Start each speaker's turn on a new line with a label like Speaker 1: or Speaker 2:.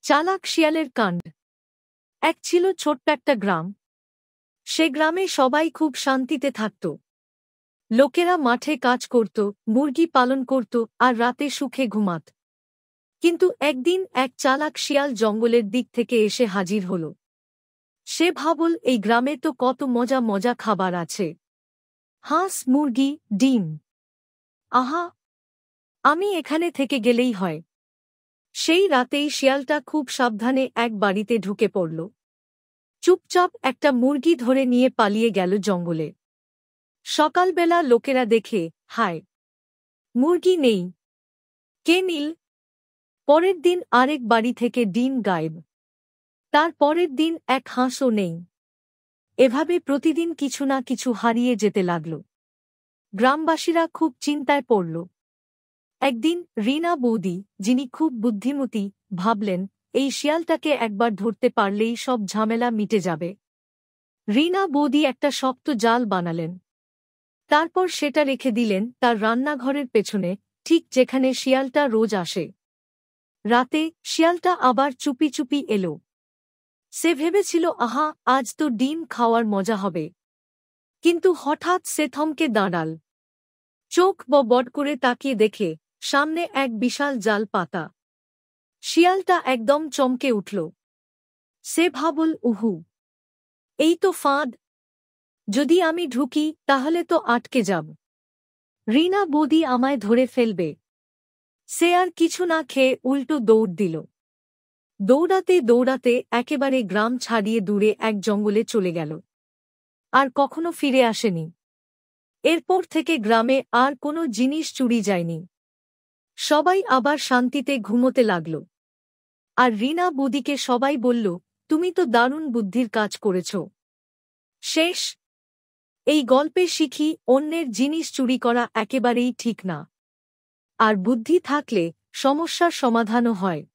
Speaker 1: চালাক শিয়ালের কাণ্ড। এক ছিল ছোট্ট একটা গ্রাম। সে গ্রামে সবাই খুব শান্তিতে থাকত। লোকেরা মাঠে কাজ করত, মুরগি পালন করত আর রাতে সুখে ঘুমাত। কিন্তু একদিন এক চালাক শিয়াল জঙ্গলের দিক থেকে এসে হাজির হল। সে ভাবল, এই গ্রামে তো কত মজা মজা খাবার আছে, হাঁস, মুরগি, ডিম। আহা, আমি এখানে থেকে গেলেই হয়। সেই রাতেই শিয়ালটা খুব সাবধানে এক বাড়িতে ঢুকে পড়ল। চুপচাপ একটা মুরগি ধরে নিয়ে পালিয়ে গেল জঙ্গলে। সকালবেলা লোকেরা দেখে, হায়, মুরগি নেই, কে নিল? পরের দিন আরেক বাড়ি থেকে ডিম গায়েব। তার পরের দিন এক হাঁসও নেই। এভাবে প্রতিদিন কিছু না কিছু হারিয়ে যেতে লাগল। গ্রামবাসীরা খুব চিন্তায় পড়ল। একদিন রীনা বৌদি, যিনি খুব বুদ্ধিমতী, ভাবলেন, এই শিয়ালটাকে একবার ধরতে পারলেই সব ঝামেলা মিটে যাবে। রীনা বৌদি একটা শক্ত জাল বানালেন। তারপর সেটা রেখে দিলেন তার রান্নাঘরের পেছনে, ঠিক যেখানে শিয়ালটা রোজ আসে। রাতে শিয়ালটা আবার চুপি চুপি এলো। সে ভেবেছিল, আহা, আজ তো ডিম খাওয়ার মজা হবে। কিন্তু হঠাৎ সে থমকে দাঁড়াল। চোখ বড় করে তাকিয়ে দেখে সামনে এক বিশাল জাল পাতা। শিয়ালটা একদম চমকে উঠল। সে ভাবল, উহু, এই তো ফাঁদ। যদি আমি ঢুকি তাহলে তো আটকে যাব। রীনা বৌদি আমায় ধরে ফেলবে। সে আর কিছু না খেয়ে উল্টো দৌড় দিল। দৌড়াতে দৌড়াতে একেবারে গ্রাম ছাড়িয়ে দূরে এক জঙ্গলে চলে গেল। আর কখনো ফিরে আসেনি। এরপর থেকে গ্রামে আর কোনো জিনিস চুরি যায়নি। সবাই আবার শান্তিতে ঘুমোতে লাগল। আর রীনা বৌদিকে সবাই বলল, তুমি তো দারুণ বুদ্ধির কাজ করেছ। শেষ। এই গল্পে শিখি, অন্যের জিনিস চুরি করা একেবারেই ঠিক না। আর বুদ্ধি থাকলে সমস্যার সমাধানও হয়।